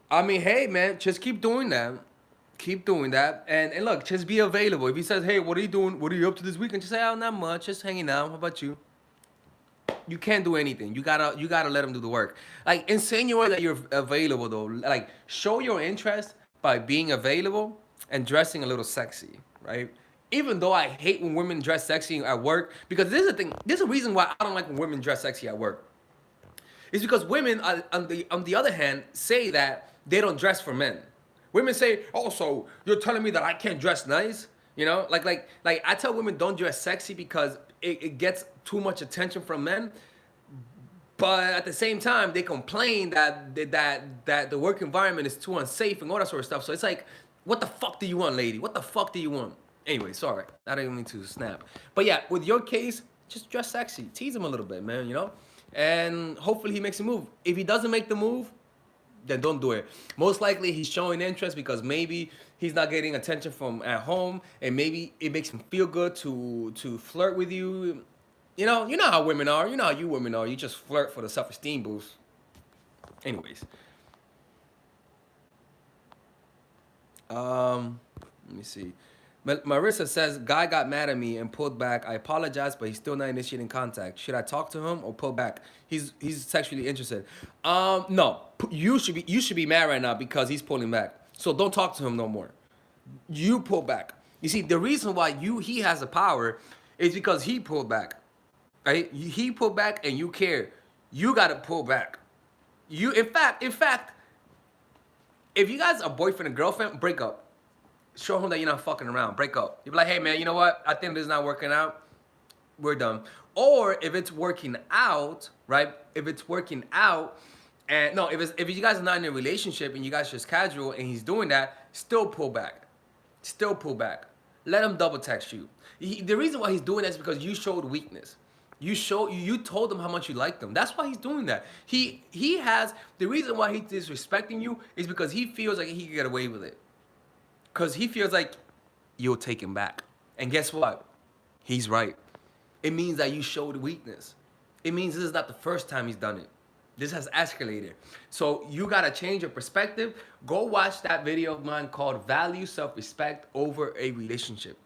I mean, hey man, just keep doing that. Keep doing that. And look, just be available. If he says, hey, what are you doing? What are you up to this weekend? Just say, oh, not much. Just hanging out. How about you? You can't do anything. You gotta let him do the work. Like insinuate that you're available though. Like show your interest by being available and dressing a little sexy, right? Even though I hate when women dress sexy at work, because this is the thing. There's a reason why I don't like when women dress sexy at work. It's because women, on the other hand, say that they don't dress for men. Women say, "Oh, so you're telling me that I can't dress nice?" You know, like I tell women don't dress sexy because it gets too much attention from men. But at the same time, they complain that the work environment is too unsafe and all that sort of stuff. So it's like, what the fuck do you want, lady? What the fuck do you want? Anyway, sorry, I didn't mean to snap. But yeah, with your case, just dress sexy, tease him a little bit, man. You know, and hopefully he makes a move. If he doesn't make the move, then don't do it. Most likely he's showing interest because maybe he's not getting attention from at home, and maybe it makes him feel good to flirt with you. You know how women are. You know how you women are. You just flirt for the self-esteem boost. Anyways, let me see. Marissa says, guy got mad at me and pulled back. I apologize, but he's still not initiating contact. Should I talk to him or pull back? He's sexually interested. No. You should be mad right now because he's pulling back. So don't talk to him no more. You pull back. You see, the reason why he has the power is because he pulled back. Right? He pulled back and you care. You gotta pull back. In fact, if you guys are boyfriend and girlfriend, break up. Show him that you're not fucking around. Break up. You be like, hey man, you know what? I think this is not working out. We're done. Or if it's working out, right? If it's working out, and no, if you guys are not in a relationship and you guys just casual and he's doing that, still pull back. Still pull back. Let him double text you. The reason why he's doing that is because you showed weakness. You told him how much you liked him. That's why he's doing that. He has the reason why he's disrespecting you is because he feels like he can get away with it. Because he feels like you'll take him back. And guess what? He's right. It means that you showed weakness. It means this is not the first time he's done it. This has escalated. So you got to change your perspective. Go watch that video of mine called Value Self-Respect Over a Relationship.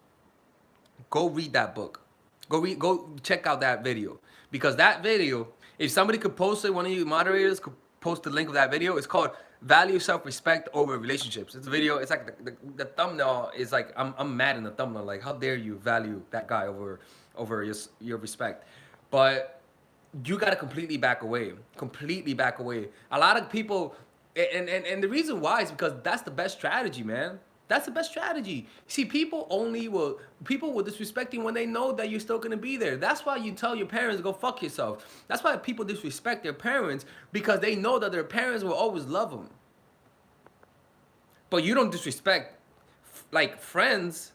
Go read that book. Go check out that video. Because that video, if somebody could post it, one of you moderators could post the link of that video. It's called Value Self-Respect Over Relationships. It's a video. It's like the thumbnail is like I'm mad in the thumbnail. Like how dare you value that guy over your respect? But you gotta completely back away. Completely back away. A lot of people, and the reason why is because that's the best strategy, man. That's the best strategy. See, people will disrespect you when they know that you're still gonna be there. That's why you tell your parents go fuck yourself. That's why people disrespect their parents because they know that their parents will always love them. But you don't disrespect like friends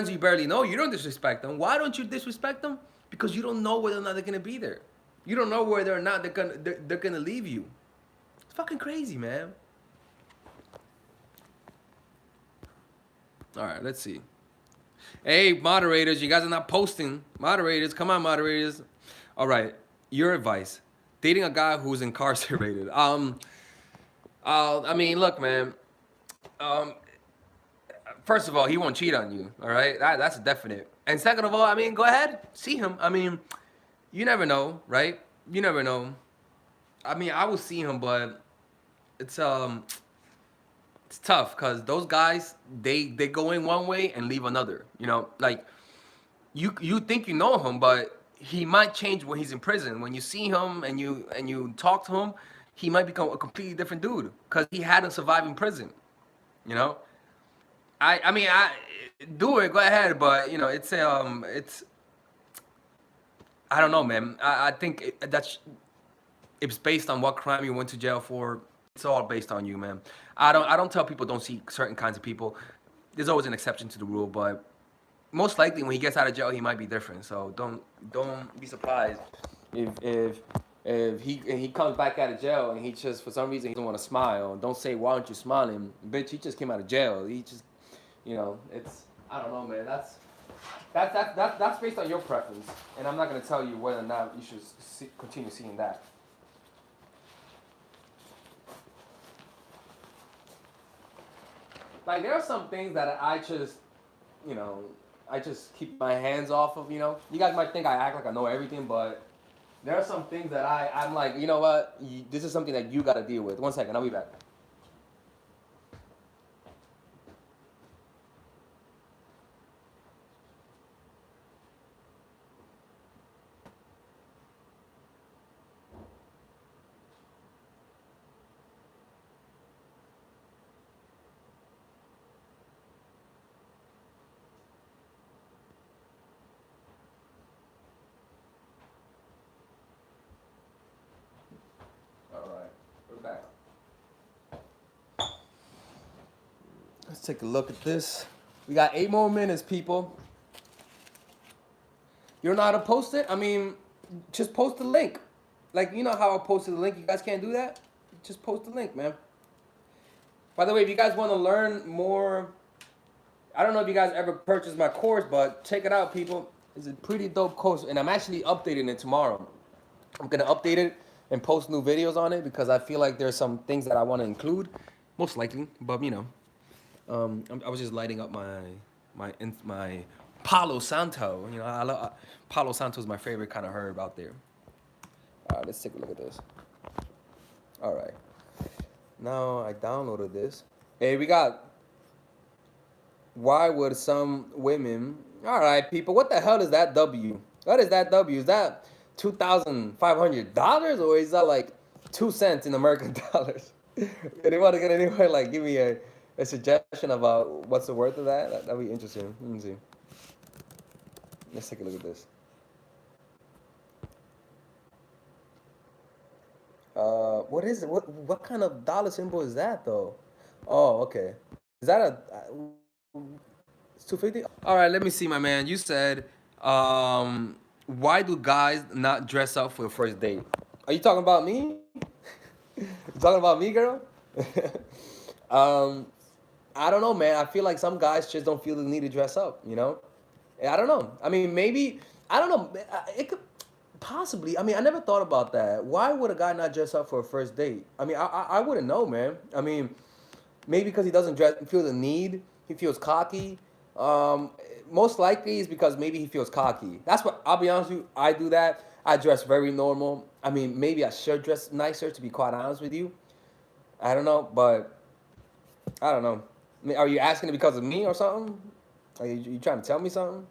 you barely know. You don't disrespect them. Why don't you disrespect them? Because you don't know whether or not they're gonna be there. You don't know whether or not they're gonna leave you. It's fucking crazy, man. All right, let's see. Hey, moderators, you guys are not posting. Moderators, come on, moderators. All right, your advice: dating a guy who's incarcerated. I mean, look, man. Um, First of all, he won't cheat on you. All right, that's definite. And second of all, I mean, go ahead, see him. I mean, you never know, right? You never know. I mean, I will see him, but it's um, it's tough because those guys they go in one way and leave another. You know, like you think you know him, but he might change when he's in prison. When you see him and you talk to him, he might become a completely different dude because he hadn't survived in prison. You know, I mean I do it. Go ahead, but you know it's I don't know, man. I think that's it's based on what crime you went to jail for. It's all based on you, man. I don't tell people don't see certain kinds of people. There's always an exception to the rule, but most likely when he gets out of jail, he might be different. So don't be surprised if he comes back out of jail and he just for some reason he doesn't want to smile. Don't say why aren't you smiling, bitch. He just came out of jail. He just it's I don't know, man. That's based on your preference, and I'm not gonna tell you whether or not you should continue seeing that. Like there are some things that I just you know I just keep my hands off of. You guys might think I act like I know everything, but there are some things that I'm like, you know what? This is something that you got to deal with. One second, I'll be back. All right, we're back. Let's take a look at this. We got 8 more minutes, people. You're not to post it? I mean, just post the link. Like, you know how I posted the link? You guys can't do that? Just post the link, man. By the way, if you guys want to learn more, I don't know if you guys ever purchased my course, but check it out, people. It's a pretty dope course, and I'm actually updating it tomorrow. I'm going to update it and post new videos on it because I feel like there's some things that I want to include, most likely, but I was just lighting up my Palo Santo. I love Palo Santo is my favorite kind of herb out there. All right, let's take a look at this. All right, now I downloaded this. Hey, we got. Why would some women? All right, people. What the hell is that W? What is that W? Is that $2,500 or is that like 2 cents in American dollars? Anyone get anywhere like give me a suggestion about what's the worth of that? That'd be interesting. Let me see. Let's take a look at this. What is it? What kind of dollar symbol is that though? Oh, okay. Is that it's 250? All right, let me see, my man. You said, why do guys not dress up for a first date? Are you talking about me? You talking about me, girl? um, I don't know, man. I feel like some guys just don't feel the need to dress up. I don't know. I mean, maybe I don't know. It could possibly. I mean, I never thought about that. Why would a guy not dress up for a first date? I mean, I wouldn't know, man. I mean, maybe because he doesn't feel the need. He feels cocky. Um, Most likely is because maybe he feels cocky. That's what I'll be honest with you. I do that. I dress very normal. I mean, maybe I should dress nicer to be quite honest with you. I don't know, but I don't know. I mean, are you asking it because of me or something? Are you trying to tell me something?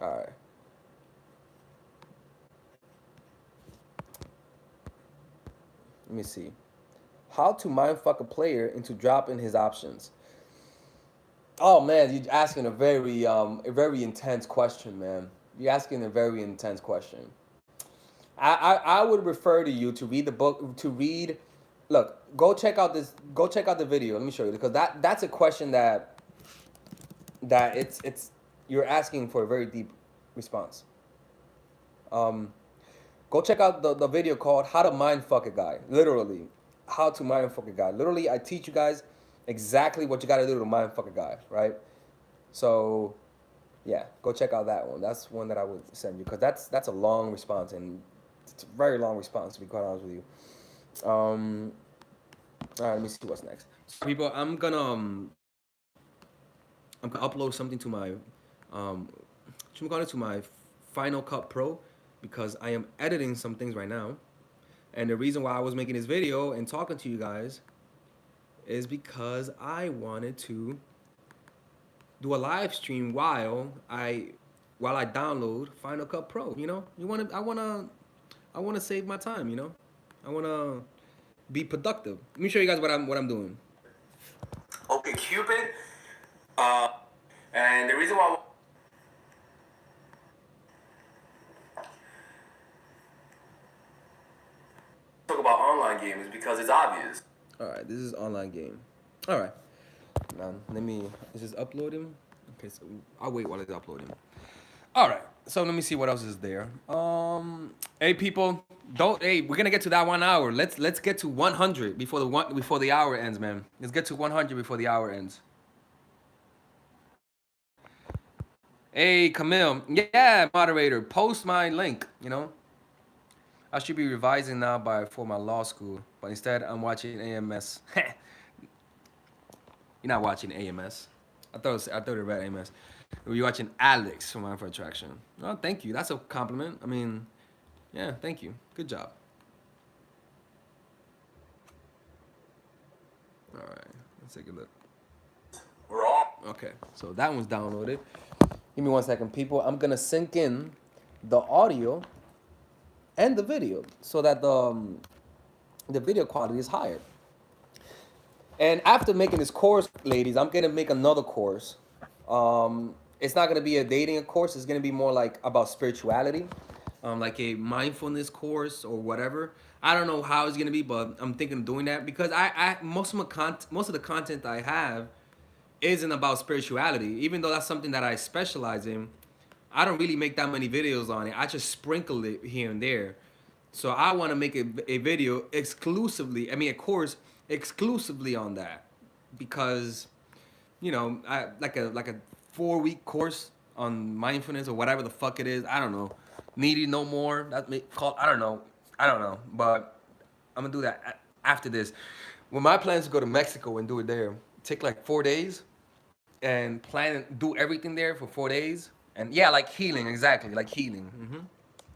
All right. Let me see. How to mindfuck a player into dropping his options. Oh man, you're asking a very intense question, man. You're asking a very intense question. I would refer to you to read the book to read. Look, go check out this. Go check out the video. Let me show you because that's a question that it's you're asking for a very deep response. Um, Go check out the video called How to Mind Fuck a Guy. Literally, how to mind fuck a guy. Literally, I teach you guys exactly what you got to do to mind fuck a guy, right? So, yeah, go check out that one. That's one that I would send you because that's a long response, and it's a very long response, to be quite honest with you. All right, let me see what's next. So, people, I'm gonna upload something to my to my Final Cut Pro because I am editing some things right now. And the reason why I was making this video and talking to you guys is because I wanted to do a live stream while I download Final Cut Pro. You know, I wanna save my time. You know, I wanna be productive. Let me show you guys what I'm doing. Okay, Cupid. And the reason why I talk about online games is because it's obvious. All right, this is online game. All right, now is this uploading? Okay, so I'll wait while it's uploading. All right, so let me see what else is there. Hey people, we're gonna get to that 1 hour. Let's get to 100 before the hour ends, man. Let's get to 100 before the hour ends. Hey, Camille. Yeah, moderator, post my link, you know. I should be revising now for my law school, but instead I'm watching AMS. You're not watching AMS. I thought it read AMS. You're watching Alex from Mind for Attraction. Oh, thank you. That's a compliment. I mean, yeah, thank you. Good job. All right, let's take a look. We're all okay. So that one's downloaded. Give me 1 second, people. I'm gonna sync in the audio and the video so that the video quality is higher. And after making this course, ladies, I'm gonna make another course. It's not gonna be a dating course. It's gonna be more like about spirituality, like a mindfulness course or whatever. I don't know how it's gonna be, but I'm thinking of doing that because most of the content I have isn't about spirituality. Even though that's something that I specialize in, I don't really make that many videos on it. I just sprinkle it here and there. So I want to make a video exclusively, a course exclusively on that, because, you know, I like a 4-week course on mindfulness or whatever the fuck it is. I don't know. Needy no more. Called. I don't know. But I'm gonna do that after this. Well, my plan is to go to Mexico and do it there. Take like 4 days and do everything there for 4 days. And yeah, like healing, exactly, like healing.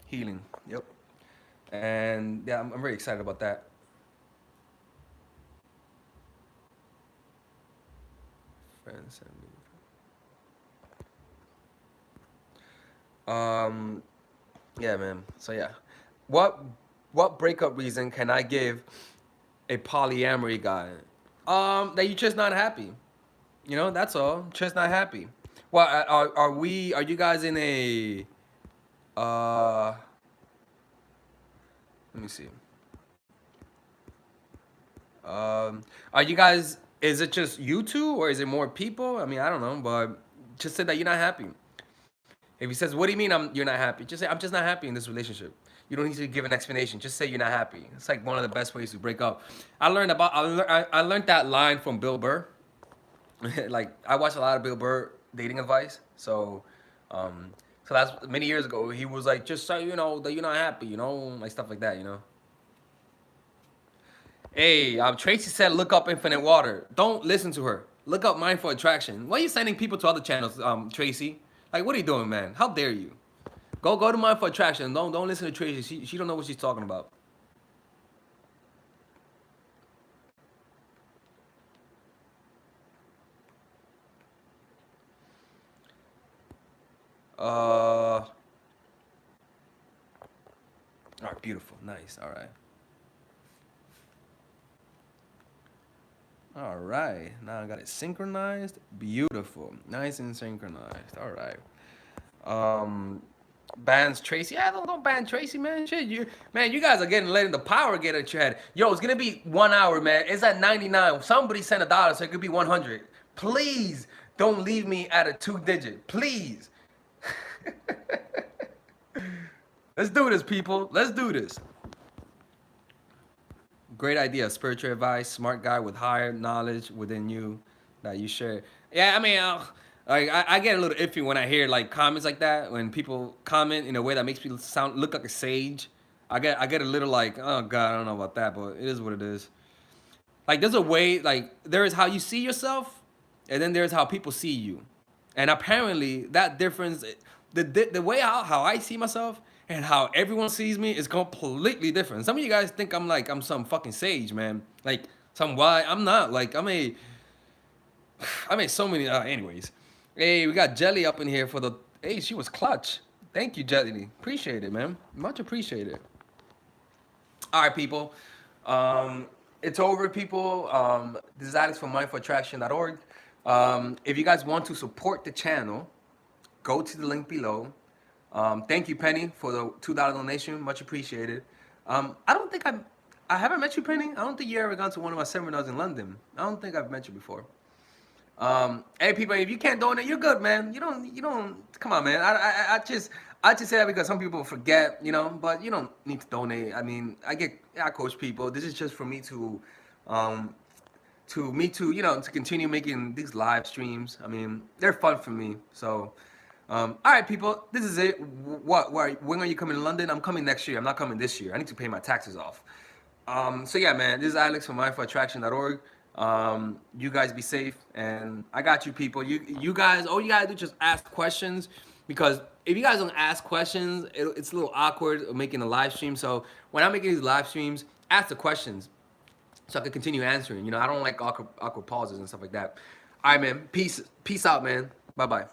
Healing, yep. And yeah, I'm very excited about that. Friends and me. Yeah, man. So yeah, what breakup reason can I give a polyamory guy? That you're just not happy. You know, that's all. Just not happy. Well, are you guys in a let me see. Are you guys, is it just you two or is it more people? I mean, I don't know, but just say that you're not happy. If he says, "What do you mean you're not happy?" Just say, "I'm just not happy in this relationship." You don't need to give an explanation. Just say you're not happy. It's like one of the best ways to break up. I learned that line from Bill Burr. Like, I watch a lot of Bill Burr dating advice. So that's many years ago. He was like, just say, you know, that you're not happy, you know, like stuff like that, you know. Hey, Tracy said, look up Infinite Water. Don't listen to her. Look up Mind for Attraction. Why are you sending people to other channels, Tracy? Like, what are you doing, man? How dare you? Go to Mind for Attraction. Don't listen to Tracy. She don't know what she's talking about. All right, beautiful, nice. All right. All right, now I got it synchronized. Beautiful, nice and synchronized. All right. Bans Tracy. Yeah, don't ban Tracy, man. Shit, you guys are letting the power get at your head. Yo, it's gonna be 1 hour, man. It's at 99. Somebody sent $1, so it could be 100. Please don't leave me at a 2-digit. Please. Let's do this, people. Let's do this. Great idea. Spiritual advice. Smart guy with higher knowledge within you that you share. Yeah, I mean, like I get a little iffy when I hear like comments like that. When people comment in a way that makes me look like a sage. I get a little like, oh god, I don't know about that, but it is what it is. Like there's a way, like there is how you see yourself, and then there's how people see you, and apparently that difference, the way how I see myself and how everyone sees me is completely different. Some of you guys think I'm some fucking sage, man, like some why I'm not. Like I made so many. Anyways, hey, we got Jelly up in here for the. Hey, she was clutch. Thank you, Jelly. Appreciate it, man. Much appreciated. All right, people. It's over, people. This is Alex from mindfulattraction.org. If you guys want to support the channel, go to the link below. Thank you, Penny, for the $2 donation. Much appreciated. I don't think I haven't met you, Penny. I don't think you ever gone to one of my seminars in London. I don't think I've met you before. Hey, people, if you can't donate, you're good, man. You don't. Come on, man. I just say that because some people forget, but you don't need to donate. I mean, I coach people. This is just for me to continue making these live streams. I mean, they're fun for me. So, all right, people, this is it. When are you coming to London? I'm coming next year. I'm not coming this year. I need to pay my taxes off. So yeah, man, this is Alex from mindfulattraction.org. You guys be safe, and I got you, people. You guys, all you gotta do is just ask questions, because if you guys don't ask questions, it's a little awkward making a live stream. So when I'm making these live streams, ask the questions so I can continue answering. I don't like awkward pauses and stuff like that. All right, man. Peace out, man. Bye bye.